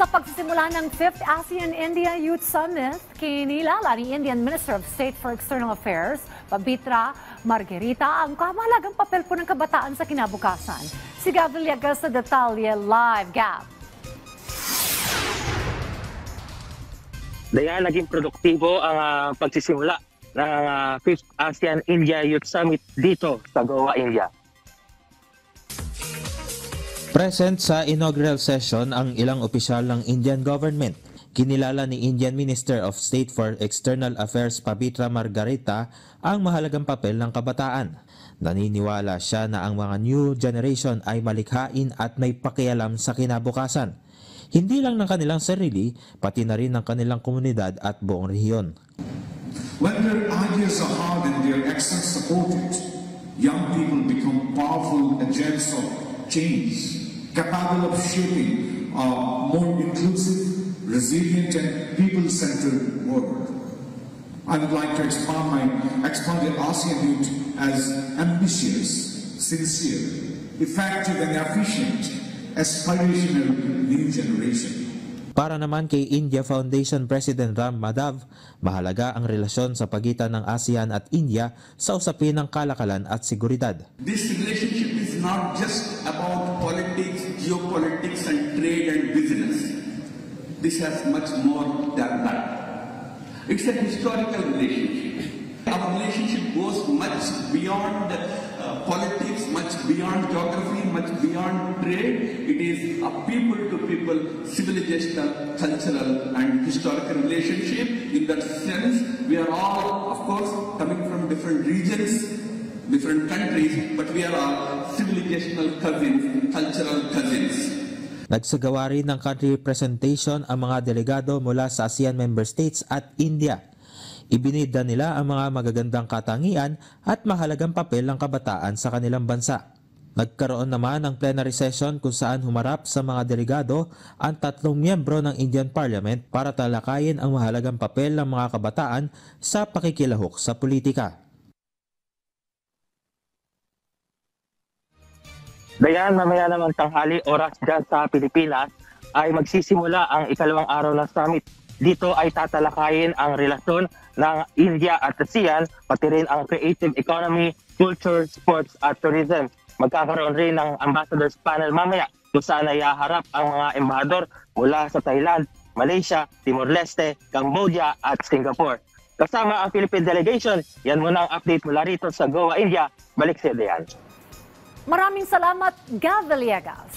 Sa pagsisimula ng 5th ASEAN-India Youth Summit, kinilala ni Indian Minister of State for External Affairs, Pabitra Margherita, ang kamahalagang papel po ng kabataan sa kinabukasan. Si Gab Villegas sa detalye live. Gab. Dayan, naging produktibo ang pagsisimula ng 5th ASEAN-India Youth Summit dito sa Goa, India. Present sa inaugural session ang ilang opisyal ng Indian government. Kinilala ni Indian Minister of State for External Affairs Pabitra Margherita ang mahalagang papel ng kabataan. Naniniwala siya na ang mga new generation ay malikhain at may pakialam sa kinabukasan. Hindi lang ng kanilang sarili, pati na rin ng kanilang komunidad at buong rehiyon. When their ideas are hard and their actions supported, young people become powerful agents of change, capable of shaping a more inclusive, resilient and people-centered world. I would like to expand the ASEAN youth as ambitious, sincere, effective and efficient, aspirational new generation. Para naman kay India Foundation President Ram Madhav, mahalaga ang relasyon sa pagitan ng ASEAN at India sa usapin ng kalakalan at seguridad. This relationship is not just about politics, geopolitics and trade and business. This has much more than that. It's a historical relationship. Our relationship goes much beyond politics, much beyond geography, much beyond trade. It is a people-to-people, civilizational, cultural and historical relationship. In that sense, we are all, of course, coming from different regions, different countries, but we are all civilizational cousins, cultural cousins. Nagsagawa rin ng country presentation ang mga delegado mula sa ASEAN member states at India. Ibinida nila ang mga magagandang katangian at mahalagang papel ng kabataan sa kanilang bansa. Nagkaroon naman ng plenary session kung saan humarap sa mga delegado ang 3 miyembro ng Indian Parliament para talakayin ang mahalagang papel ng mga kabataan sa pakikilahok sa politika. Dayan, mamaya naman tanghali, oras dyan sa Pilipinas, ay magsisimula ang ikalawang araw ng summit. Dito ay tatalakayin ang relasyon ng India at ASEAN, pati rin ang creative economy, culture, sports at tourism. Magkakaroon rin ng ambassadors panel mamaya kung saan ay haharap ang mga embahador mula sa Thailand, Malaysia, Timor-Leste, Cambodia at Singapore. Kasama ang Philippine delegation, yan muna ang update mula rito sa Goa, India. Balik sa Dayan. Maraming salamat, Gab Villegas.